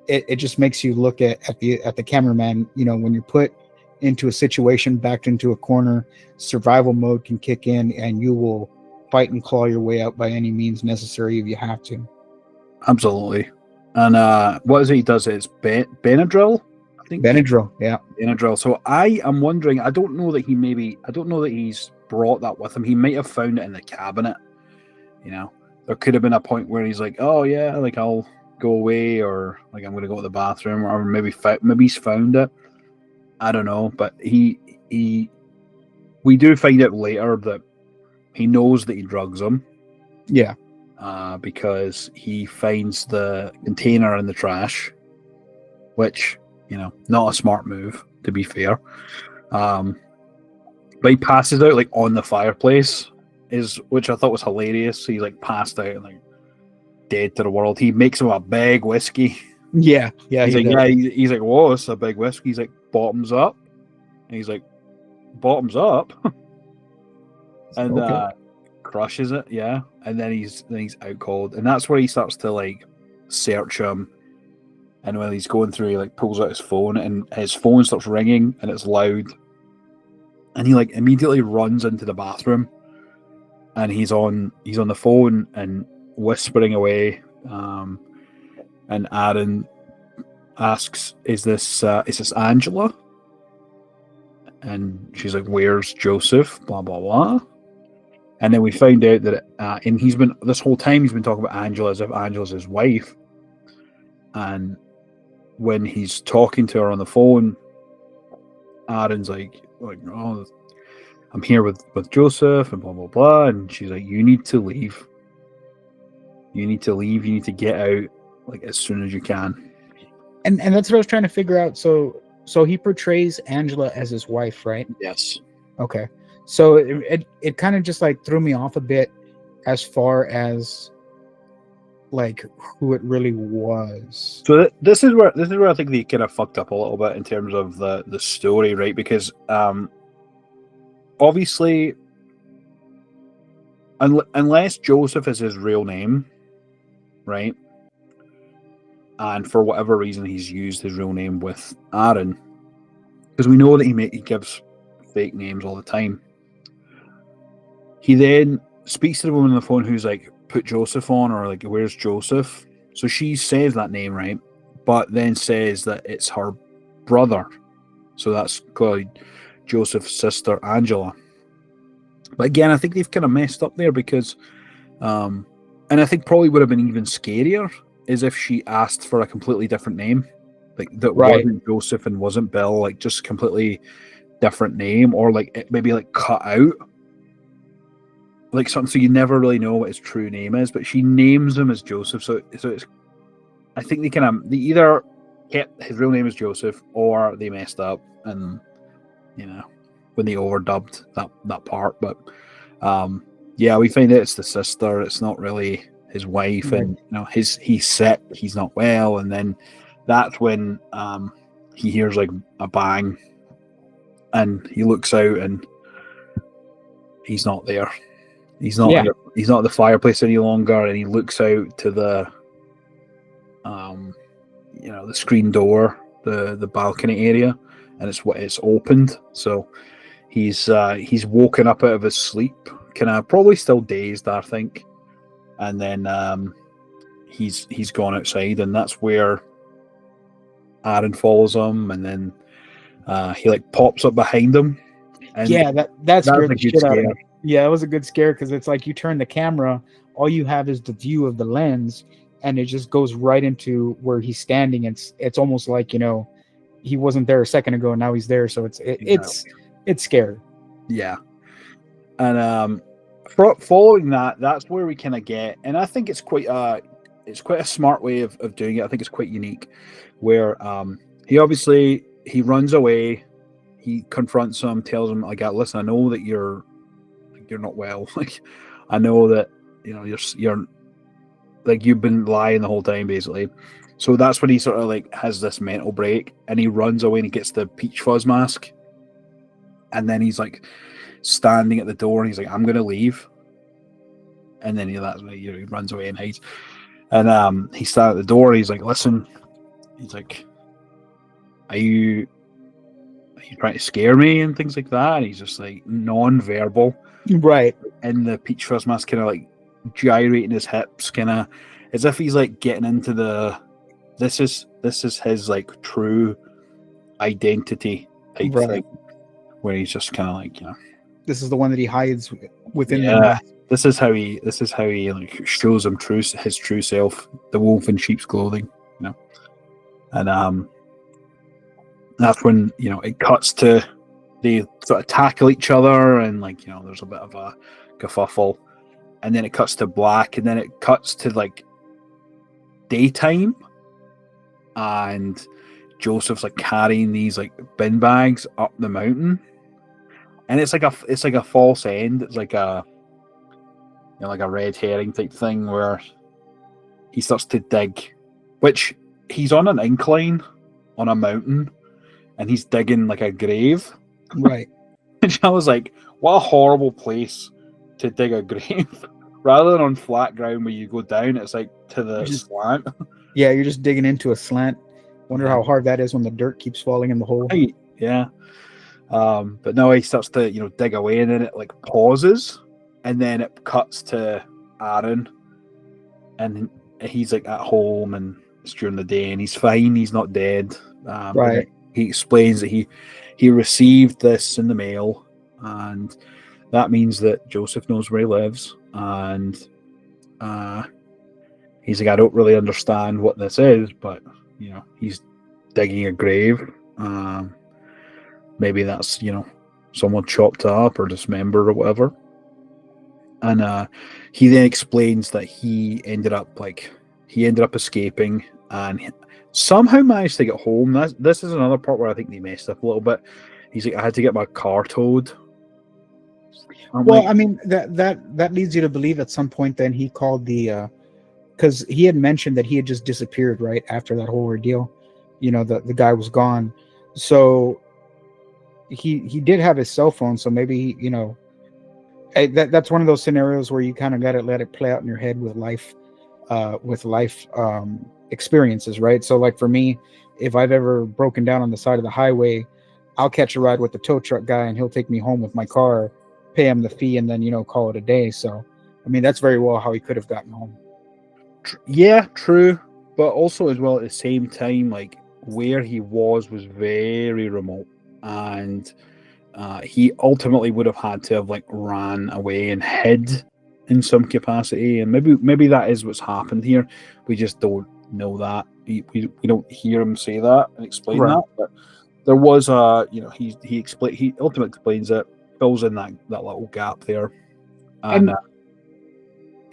Speaker 2: it just makes you look at the cameraman. When you're put into a situation, backed into a corner, survival mode can kick in, and you will fight and claw your way out by any means necessary if you have to.
Speaker 1: absolutely. And what is it he does? It's Benadryl, I think.
Speaker 2: Benadryl, yeah.
Speaker 1: Benadryl. So I am wondering, I don't know that he's brought that with him. He might have found it in the cabinet. There could have been a point where he's like, oh yeah, like I'll go away, or like I'm going to go to the bathroom, or maybe he's found it. I don't know, but we do find out later that he knows that he drugs him,
Speaker 2: Yeah.
Speaker 1: Because he finds the container in the trash, which, not a smart move, to be fair. But he passes out like on the fireplace, which I thought was hilarious. He's like passed out and like dead to the world. He makes him a big whiskey.
Speaker 2: Yeah. Yeah.
Speaker 1: He's
Speaker 2: he
Speaker 1: like,
Speaker 2: does.
Speaker 1: yeah. He's like, whoa, it's a big whiskey. He's like, bottoms up. And he's like, bottoms up, and
Speaker 2: Okay.
Speaker 1: crushes it. Yeah, and then he's out cold, and that's where he starts to like search him. And when he's going through, he like pulls out his phone, and his phone starts ringing, and it's loud. And he like immediately runs into the bathroom, and he's on the phone and whispering away. And Aaron asks, "Is this Angela?" And she's like, "Where's Joseph?" Blah blah blah. And then we find out that, and he's been this whole time he's been talking about Angela as if Angela's his wife. And when he's talking to her on the phone, Aaron's like, "Oh, I'm here with Joseph," and blah blah blah. And she's like, "You need to leave. You need to leave. You need to get out like as soon as you can."
Speaker 2: And that's what I was trying to figure out. So he portrays Angela as his wife, right?
Speaker 1: Yes.
Speaker 2: Okay. So it kind of just like threw me off a bit as far as like who it really was.
Speaker 1: So this is where I think they kind of fucked up a little bit in terms of the story, right? Because obviously, unless Joseph is his real name, right? And for whatever reason, he's used his real name with Aaron, because we know that he gives fake names all the time. He then speaks to the woman on the phone who's like, "Put Joseph on," or like, "Where's Joseph?" So she says that name, right? But then says that it's her brother. So that's clearly Joseph's sister, Angela. But again, I think they've kind of messed up there because, and I think probably would have been even scarier is if she asked for a completely different name, like that wasn't Joseph and wasn't Bill, like just completely different name, or like it maybe like cut out like something so you never really know what his true name is. But she names him as Joseph, so it's. I think they either kept his real name as Joseph or they messed up and when they overdubbed that part. But yeah, we find out it's the sister. It's not really his wife, and he's sick. He's not well, and then that's when he hears like a bang, and he looks out, and he's not there. He's not. He's not at the fireplace any longer, and he looks out to the the screen door, the balcony area, and it's opened. So he's woken up out of his sleep, kind of probably still dazed, I think, and then he's gone outside, and that's where Aaron follows him, and then he like pops up behind him. And
Speaker 2: that scared the shit out of me. Yeah, it was a good scare because it's like you turn the camera, all you have is the view of the lens, and it just goes right into where he's standing. It's almost like he wasn't there a second ago, and now he's there. So it's scary.
Speaker 1: Yeah, and following that's where we kind of get, and I think it's quite a smart way of doing it. I think it's quite unique, where he runs away, he confronts him, tells him like, "Listen, I know that you're not well. Like, I know that you're like you've been lying the whole time, basically." So that's when he sort of like has this mental break, and he runs away and he gets the peach fuzz mask, and then he's like standing at the door, and he's like, "I'm gonna leave," and then that's when he runs away and hides, and he's standing at the door, and he's like, "Listen," he's like, "Are you trying to scare me?" and things like that. And he's just like non-verbal,
Speaker 2: right?
Speaker 1: And the peach fuzz mask kind of like gyrating his hips, kind of as if he's like getting into this is his like true identity type thing, where he's just kind of like
Speaker 2: this is the one that he hides within.
Speaker 1: This is how he like shows him his true self, the wolf in sheep's clothing, and that's when it cuts to they sort of tackle each other, and there's a bit of a kerfuffle, and then it cuts to black, and then it cuts to like daytime, and Joseph's like carrying these like bin bags up the mountain, and it's like a false end. It's like a like a red herring type thing where he starts to dig, which he's on an incline on a mountain, and he's digging like a grave.
Speaker 2: Right.
Speaker 1: And I was like, what a horrible place to dig a grave. Rather than on flat ground where you go down, it's like to the slant.
Speaker 2: Yeah, you're just digging into a slant. Wonder how hard that is when the dirt keeps falling in the hole.
Speaker 1: Right. Yeah. But no, he starts to, dig away, and then it like pauses, and then it cuts to Aaron, and he's like at home, and it's during the day, and he's fine. He's not dead.
Speaker 2: Right.
Speaker 1: He explains that he received this in the mail, and that means that Joseph knows where he lives, and he's like, I don't really understand what this is, but he's digging a grave. Maybe that's someone chopped up or dismembered or whatever. And he then explains that he ended up escaping and somehow managed to get home. This is another part where I think they messed up a little bit. He's like, I had to get my car towed.
Speaker 2: I mean, that leads you to believe at some point then he called the because he had mentioned that he had just disappeared right after that whole ordeal. The guy was gone, so he did have his cell phone. So maybe that's one of those scenarios where you kind of got to let it play out in your head with life experiences, right? So like for me, if I've ever broken down on the side of the highway, I'll catch a ride with the tow truck guy, and he'll take me home with my car, pay him the fee, and then call it a day. So I mean, that's very well how he could have gotten home.
Speaker 1: Yeah, true, but also as well at the same time, like where he was very remote, and he ultimately would have had to have like ran away and hid in some capacity, and maybe that is what's happened here. We just don't know that. We don't hear him say that and explain that. But there was he ultimately explains it, fills in that little gap there, and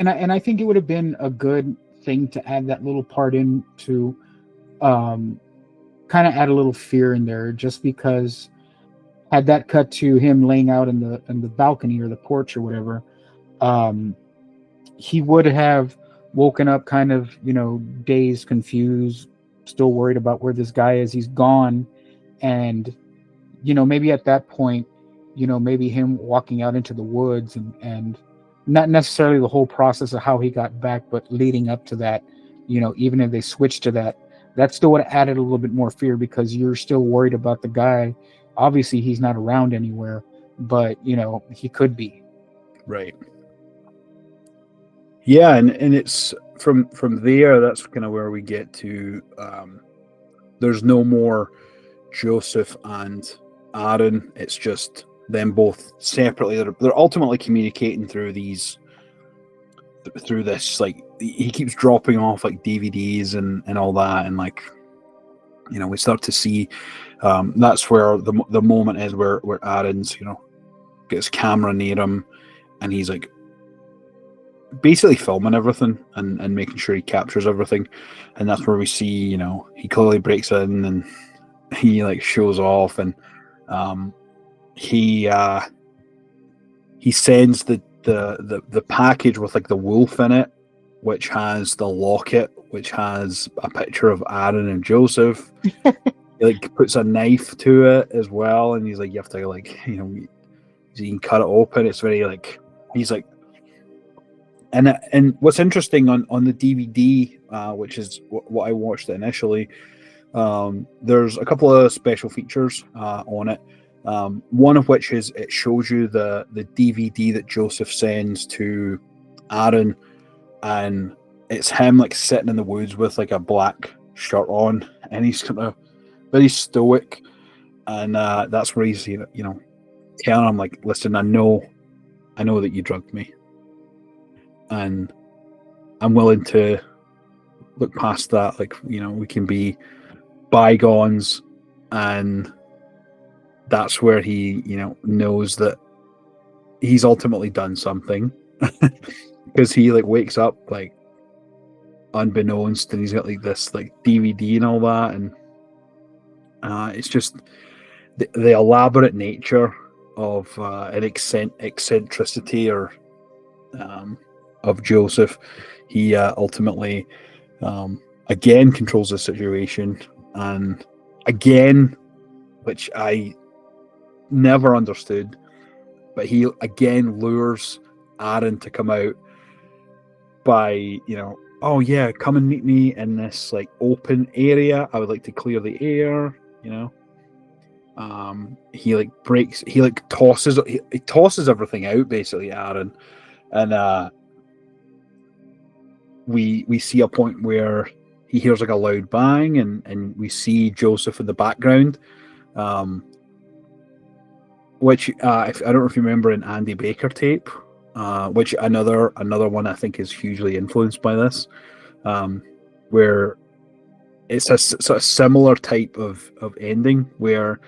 Speaker 2: I think it would have been a good thing to add that little part in to kind of add a little fear in there, just because had that cut to him laying out in the balcony or the porch or whatever, he would have woken up kind of dazed, confused, still worried about where this guy is. He's gone, and maybe at that point, maybe him walking out into the woods and not necessarily the whole process of how he got back, but leading up to that, even if they switched to that still would have added a little bit more fear, because you're still worried about the guy. Obviously he's not around anywhere, but he could be.
Speaker 1: Right. Yeah, and it's from there, that's kind of where we get to there's no more Joseph and Aaron. It's just them both separately. They're ultimately communicating through this, like he keeps dropping off like DVDs and all that, and like we start to see that's where the moment is where Aaron's gets his camera near him, and he's like basically filming everything and making sure he captures everything, and that's where we see he clearly breaks in and he like shows off, and he sends the package with like the wolf in it, which has the locket, which has a picture of Aaron and Joseph. He like puts a knife to it as well, and he's like, you have to like you can cut it open. It's very like he's like, and what's interesting on the DVD, which is what I watched initially, there's a couple of special features on it. One of which is it shows you the DVD that Joseph sends to Aaron, and it's him like sitting in the woods with like a black shirt on, and he's kind of very stoic, and that's where he's telling him like, listen, I know that you drugged me, and I'm willing to look past that, like we can be bygones, and that's where he knows that he's ultimately done something. because he like wakes up like unbeknownst, and he's got like this like DVD and all that, and it's just the elaborate nature of an eccentricity or of Joseph. He ultimately again controls the situation, and again, which I never understood, but he again lures Aaron to come out by, oh yeah, come and meet me in this like open area. I would like to clear the air, he like breaks, he like tosses, he tosses everything out basically, Aaron, and we see a point where he hears like a loud bang, and we see Joseph in the background, which I don't know if you remember in Andy Baker tape, which another one I think is hugely influenced by this, where it's a sort of similar type of ending where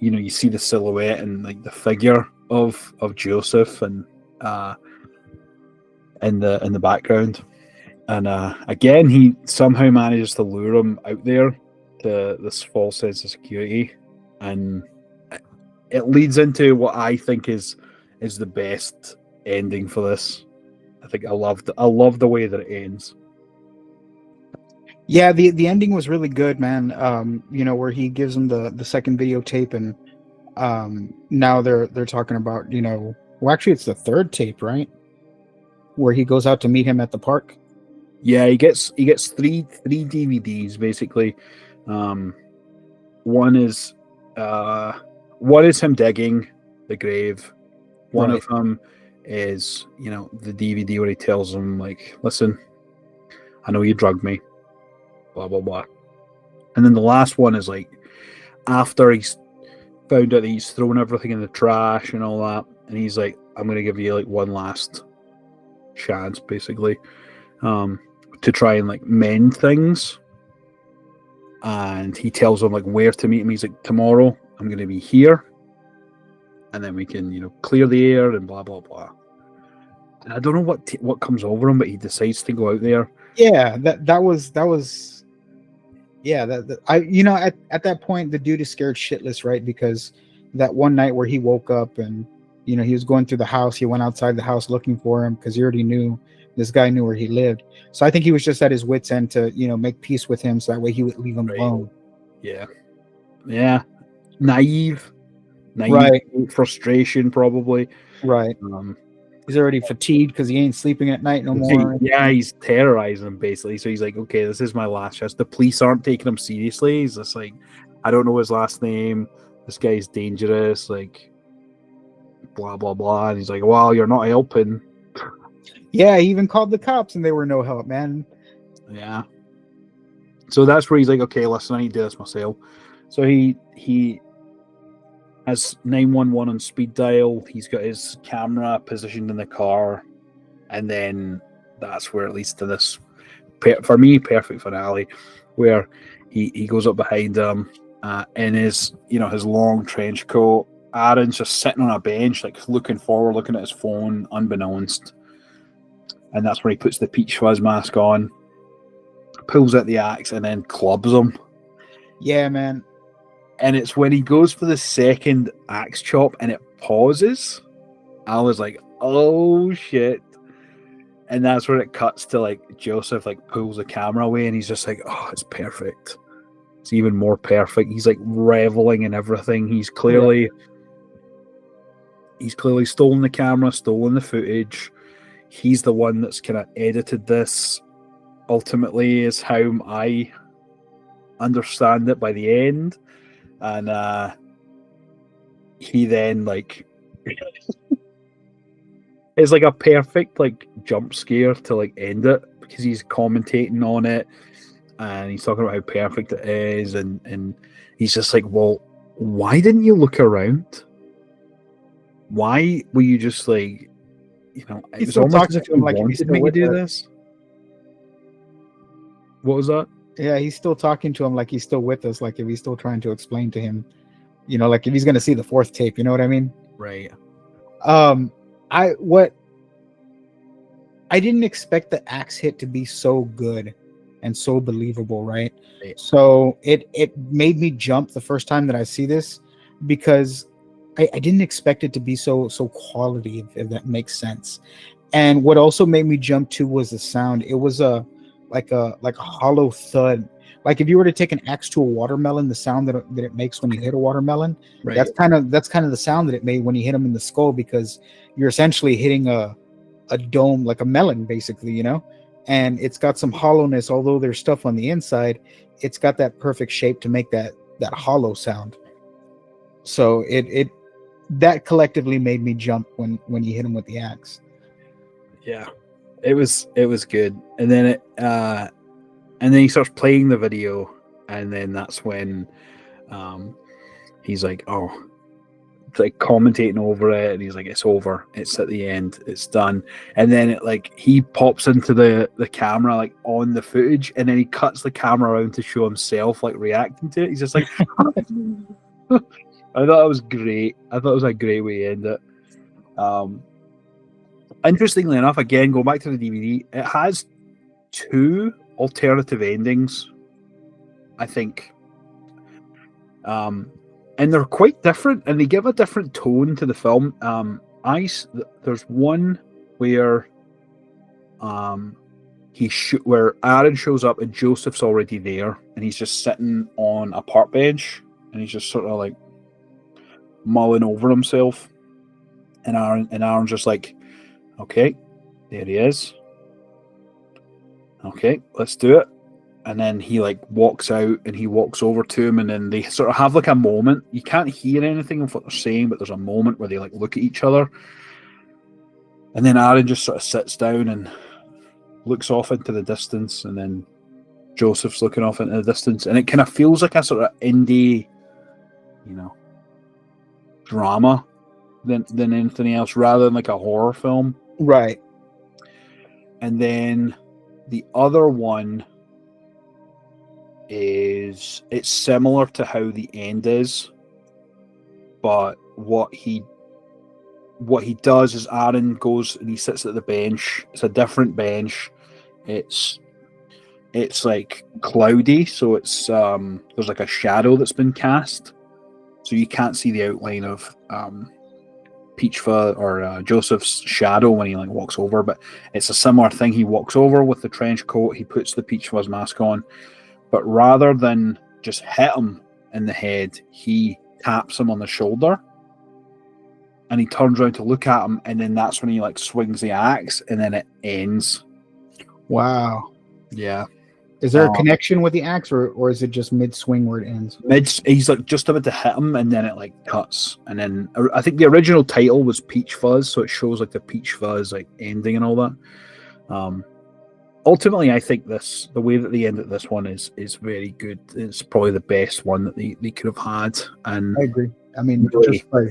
Speaker 1: you see the silhouette and like the figure of Joseph and in the background, and again he somehow manages to lure him out there to this false sense of security, and it leads into what I think is the best ending for this. I think I love the way that it ends.
Speaker 2: Yeah, the ending was really good, man. Where he gives him the second videotape, and now they're talking about, well, actually it's the third tape, right? Where he goes out to meet him at the park.
Speaker 1: Yeah, he gets three DVDs basically. One is him digging the grave. One of them is, the DVD where he tells him like, listen, I know you drugged me, blah blah blah. And then the last one is like after he's found out that he's thrown everything in the trash and all that, and he's like, I'm gonna give you like one last chance basically, to try and like mend things. And he tells him like where to meet him. He's like, tomorrow I'm going to be here, and then we can clear the air and blah blah blah. And I don't know what comes over him, but he decides to go out there.
Speaker 2: Yeah, that was yeah, that I at that point the dude is scared shitless, right? Because that one night where he woke up and he was going through the house, he went outside the house looking for him because he already knew this guy knew where he lived. So I think he was just at his wit's end to make peace with him, so that way he would leave him alone.
Speaker 1: Yeah, naive,
Speaker 2: right?
Speaker 1: Frustration probably,
Speaker 2: right. He's already fatigued because he ain't sleeping at night no more.
Speaker 1: Yeah, he's terrorizing him basically. So he's like, okay, this is my last chance. The police aren't taking him seriously. He's just like, I don't know his last name. This guy's dangerous. Like, blah blah blah. And he's like, well, you're not helping.
Speaker 2: Yeah, he even called the cops and they were no help, man.
Speaker 1: Yeah. So that's where he's like, okay, listen, I need to do this myself. So he has 911 on speed dial. He's got his camera positioned in the car, and then that's where it leads to this, for me, perfect finale, where he goes up behind him in his his long trench coat. Aaron's just sitting on a bench, like looking forward, looking at his phone, unbeknownst. And that's where he puts the peach fuzz mask on, pulls out the axe, and then clubs him.
Speaker 2: Yeah, man.
Speaker 1: And it's when he goes for the second axe chop and it pauses, I was like, oh shit. And that's where it cuts to like Joseph like pulls the camera away and he's just like, oh, it's perfect. It's even more perfect. He's like reveling in everything. He's clearly stolen the camera, stolen the footage. He's the one that's kind of edited this. Ultimately, is how I understand it by the end. And he then like it's like a perfect like jump scare to like end it, because he's commentating on it and he's talking about how perfect it is, and he's just like, well, why didn't you look around? Why were you just like, it was almost as if you wanted me to do this. What was that?
Speaker 2: Yeah, he's still talking to him like he's still with us, like if he's still trying to explain to him, like if he's going to see the fourth tape, you know what I mean?
Speaker 1: Right.
Speaker 2: What I didn't expect the axe hit to be so good and so believable, right?
Speaker 1: Yeah.
Speaker 2: So it made me jump the first time that I see this, because I didn't expect it to be so quality, if that makes sense. And what also made me jump too was the sound. It was a hollow thud. Like if you were to take an axe to a watermelon, the sound that it makes when you hit a watermelon,
Speaker 1: Right.
Speaker 2: that's kind of the sound that it made when you hit them in the skull, because you're essentially hitting a dome, like a melon, basically, and it's got some hollowness. Although there's stuff on the inside, it's got that perfect shape to make that hollow sound. So it that collectively made me jump when you hit him with the axe.
Speaker 1: Yeah, it was good, and then he starts playing the video, and then that's when he's like, oh, like commentating over it, and he's like, it's over, it's at the end, it's done. And then it, like, he pops into the camera, like, on the footage, and then he cuts the camera around to show himself, like, reacting to it. He's just like I thought it was great. I thought it was a great way to end it. Interestingly enough, again, going back to the DVD, it has 2 alternative endings, I think. And they're quite different, and they give a different tone to the film. There's one where where Aaron shows up and Joseph's already there, and he's just sitting on a park bench, and he's just sort of like mulling over himself. And Aaron's just like, okay, there he is. Okay, let's do it. And then he like walks out, and he walks over to him, and then they sort of have like a moment. You can't hear anything of what they're saying, but there's a moment where they like look at each other. And then Aaron just sort of sits down and looks off into the distance, and then Joseph's looking off into the distance, and it kind of feels like a sort of indie, drama than anything else, rather than like a horror film.
Speaker 2: Right.
Speaker 1: And then the other one is, it's similar to how the end is, but what he does is Aaron goes and he sits at the bench. It's a different bench. It's like cloudy, so it's there's like a shadow that's been cast, so you can't see the outline of Peach Fuzz or Joseph's shadow when he like walks over. But it's a similar thing. He walks over with the trench coat. He puts the Peach Fuzz mask on, but rather than just hit him in the head, he taps him on the shoulder, and he turns around to look at him, and then that's when he like swings the axe, and then it ends.
Speaker 2: Wow.
Speaker 1: Yeah.
Speaker 2: Is there a connection with the axe, or is it just mid swing where it ends?
Speaker 1: He's like just about to hit him, and then it like cuts. And then I think the original title was Peach Fuzz, so it shows like the Peach Fuzz like ending and all that. Ultimately, I think the way that they ended this one is very good. It's probably the best one that they could have had. And
Speaker 2: I agree. I mean,
Speaker 1: really,
Speaker 2: just by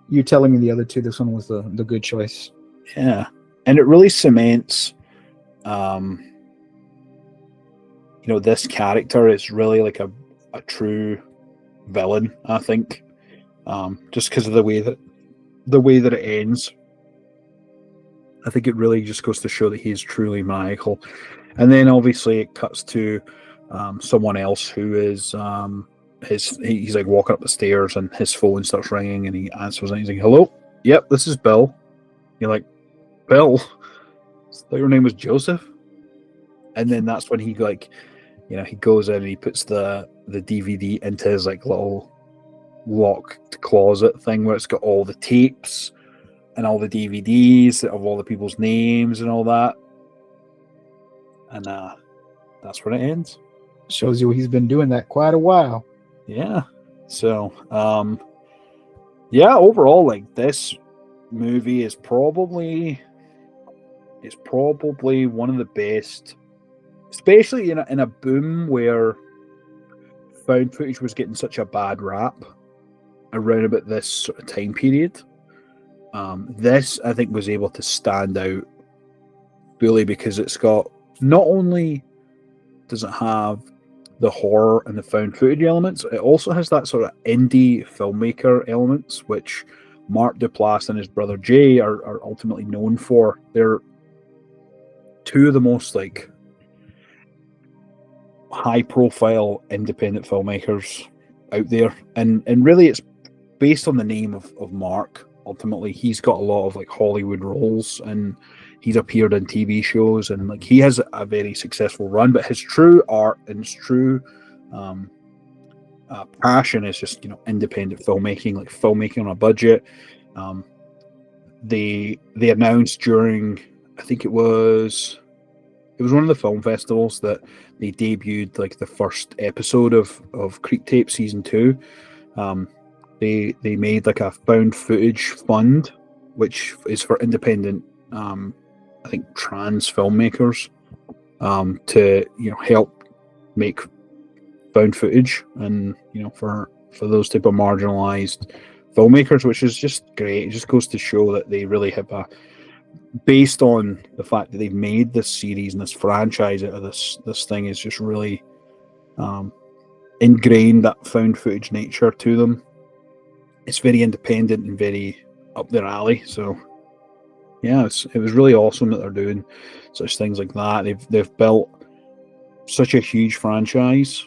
Speaker 2: you telling me the other two, this one was the good choice.
Speaker 1: Yeah, and it really cements. This character is really like a true villain, I think, just because of the way that it ends. I think it really just goes to show that he's truly maniacal. And then obviously it cuts to someone else who is he's like walking up the stairs, and his phone starts ringing, and he answers, and he's like, "Hello, yep, this is Bill." You're like, "Bill? I thought your name was Joseph." And then that's when he like, he goes in and he puts the DVD into his like little locked closet thing where it's got all the tapes and all the DVDs of all the people's names and all that. And that's where it ends.
Speaker 2: Shows you he's been doing that quite a while.
Speaker 1: Yeah. So, overall, like, this movie is probably one of the best, especially in a boom where found footage was getting such a bad rap around about this sort of time period. This, I think, was able to stand out fully because it's got, not only does it have the horror and the found footage elements, it also has that sort of indie filmmaker elements, which Mark Duplass and his brother Jay are ultimately known for. They're two of the most like high profile independent filmmakers out there, and really it's based on the name of Mark. Ultimately, he's got a lot of like Hollywood roles, and he's appeared in TV shows, and like he has a very successful run. But his true art and his true um, passion is just independent filmmaking, like filmmaking on a budget. Um, they announced during, I think it was one of the film festivals that they debuted like the first episode of Creep Tape season 2. They made like a found footage fund, which is for independent, I think trans filmmakers, to help make found footage, and for those type of marginalized filmmakers, which is just great. It just goes to show that they really have based on the fact that they've made this series and this franchise out of this thing, is just really ingrained that found footage nature to them. It's very independent and very up their alley. So yeah, it was really awesome that they're doing such things like that. They've built such a huge franchise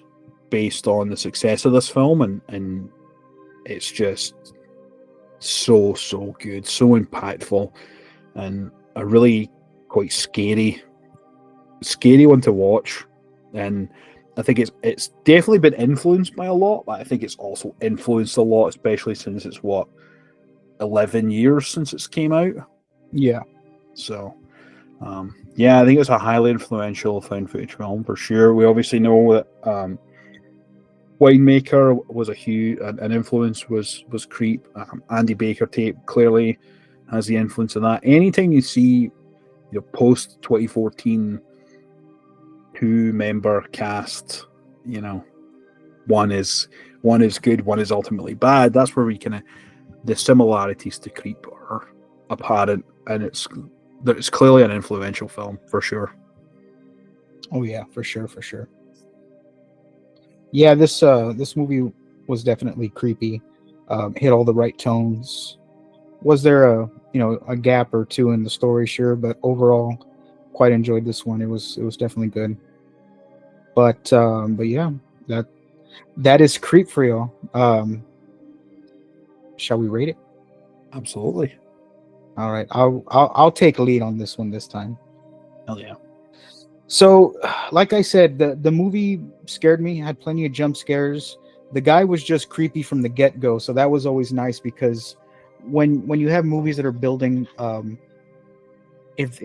Speaker 1: based on the success of this film, and it's just so good, so impactful, and a really quite scary one to watch. And I think it's definitely been influenced by a lot, but I think it's also influenced a lot, especially since it's 11 years since it's came out.
Speaker 2: Yeah.
Speaker 1: So yeah, I think it's a highly influential found footage film for sure. We obviously know that Winemaker was an influence was Creep. Andy Baker tape clearly has the influence of that. Anytime you see post 2014 2-member cast, one is good, one is ultimately bad. That's where the similarities to Creep are apparent, and it's clearly an influential film for sure.
Speaker 2: Oh yeah, for sure. Yeah, this movie was definitely creepy. Hit all the right tones. Was there a gap or two in the story? Sure, but overall, quite enjoyed this one. It was definitely good. But yeah, that is Creep for y'all. Shall we rate it?
Speaker 1: Absolutely.
Speaker 2: All right, I'll take lead on this one this time.
Speaker 1: Hell yeah.
Speaker 2: So, like I said, the movie scared me. Had plenty of jump scares. The guy was just creepy from the get-go, so that was always nice, because when you have movies that are building, if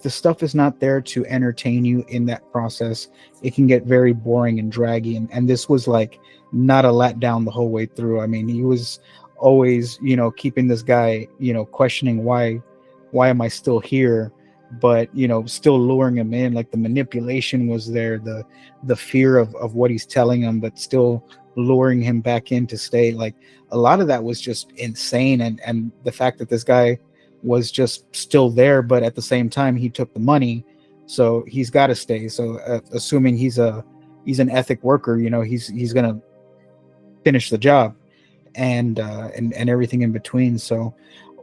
Speaker 2: the stuff is not there to entertain you in that process, it can get very boring and draggy. And this was like not a letdown the whole way through. I mean, he was always, keeping this guy, questioning why am I still here? But still luring him in. Like the manipulation was there, the fear of what he's telling him, but still luring him back in to stay. Like a lot of that was just insane. And the fact that this guy was just still there, but at the same time he took the money, so he's got to stay. So assuming he's an ethic worker, he's gonna finish the job, and everything in between. So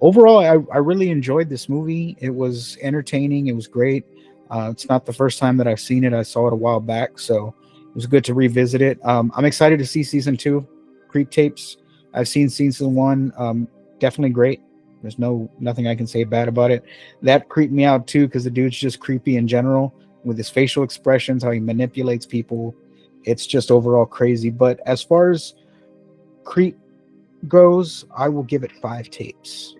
Speaker 2: overall, I really enjoyed this movie. It was entertaining. It was great. It's not the first time that I've seen it. I saw it a while back, so it was good to revisit it. I'm excited to see season 2, Creep Tapes. I've seen season 1. Definitely great. There's nothing I can say bad about it. That creeped me out too, because the dude's just creepy in general with his facial expressions, how he manipulates people. It's just overall crazy. But as far as Creep goes, I will give it 5 tapes.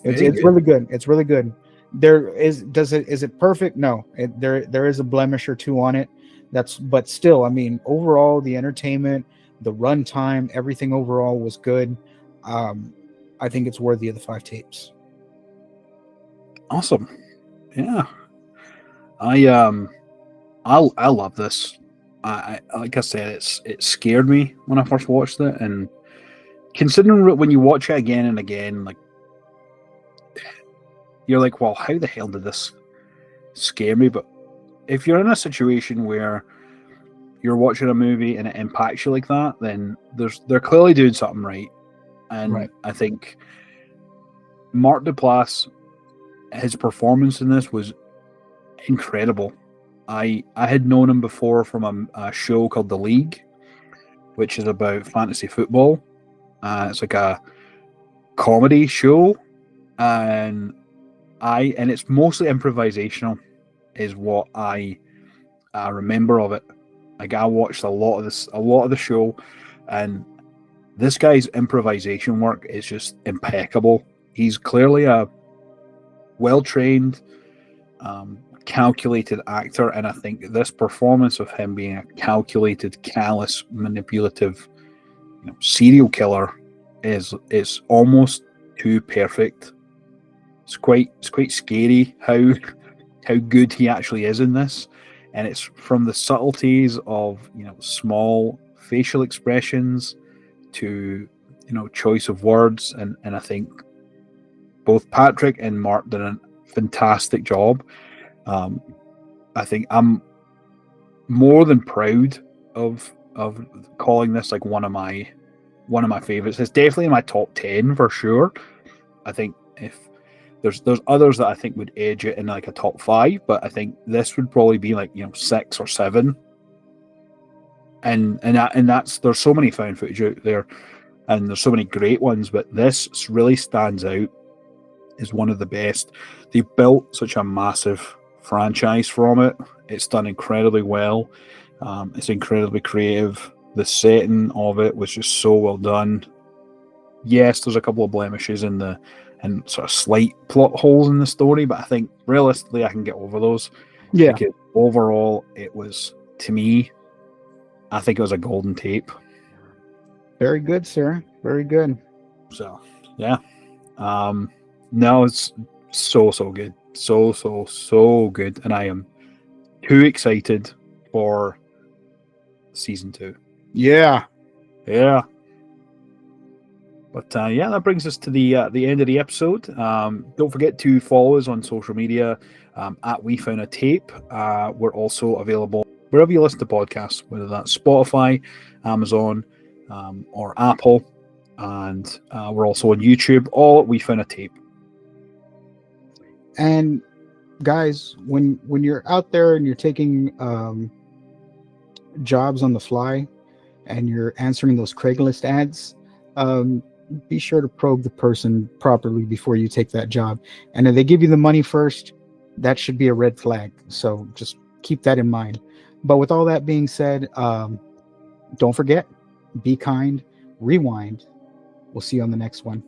Speaker 2: It's really good. It's really good. Is it perfect? No. There is a blemish or two on it. But still, I mean, overall, the entertainment, the runtime, everything overall was good. I think it's worthy of the 5 tapes.
Speaker 1: Awesome. Yeah. I love this. I like I said, it scared me when I first watched it, and considering when you watch it again and again, like you're like, well, how the hell did this scare me? But if you're in a situation where you're watching a movie and it impacts you like that, then they're clearly doing something right. And
Speaker 2: Right.
Speaker 1: I think Mark Duplass his performance in this was incredible. I had known him before from a show called The League, which is about fantasy football. It's like a comedy show, and it's mostly improvisational, is what I remember of it. Like, I watched a lot of the show, and this guy's improvisation work is just impeccable. He's clearly a well-trained, calculated actor, and I think this performance of him being a calculated, callous, manipulative, serial killer is almost too perfect. It's quite scary how good he actually is in this, and it's from the subtleties of small facial expressions to choice of words, and I think both Patrick and Mark did a fantastic job. I think I'm more than proud of calling this like one of my favorites. It's definitely in my top 10 for sure. I think if there's others that I think would edge it in like a top 5, but I think this would probably be like 6 or 7. And that's, there's so many found footage out there, and there's so many great ones, but this really stands out as one of the best. They built such a massive franchise from it. It's done incredibly well. It's incredibly creative. The setting of it was just so well done. Yes, there's a couple of blemishes and sort of slight plot holes in the story, but I think realistically I can get over those.
Speaker 2: Yeah.
Speaker 1: Because overall, it was, to me, I think it was a golden tape.
Speaker 2: Very good, sir. Very good.
Speaker 1: So, yeah. No, it's so good. So good. And I am too excited for season 2.
Speaker 2: Yeah.
Speaker 1: Yeah. But that brings us to the end of the episode. Don't forget to follow us on social media at We Found a Tape. We're also available wherever you listen to podcasts, whether that's Spotify, Amazon, or Apple. And we're also on YouTube, all at We Found a Tape.
Speaker 2: And guys, when you're out there and you're taking jobs on the fly and you're answering those Craigslist ads, be sure to probe the person properly before you take that job. And if they give you the money first, that should be a red flag. So just keep that in mind. But with all that being said, don't forget, be kind, rewind. We'll see you on the next one.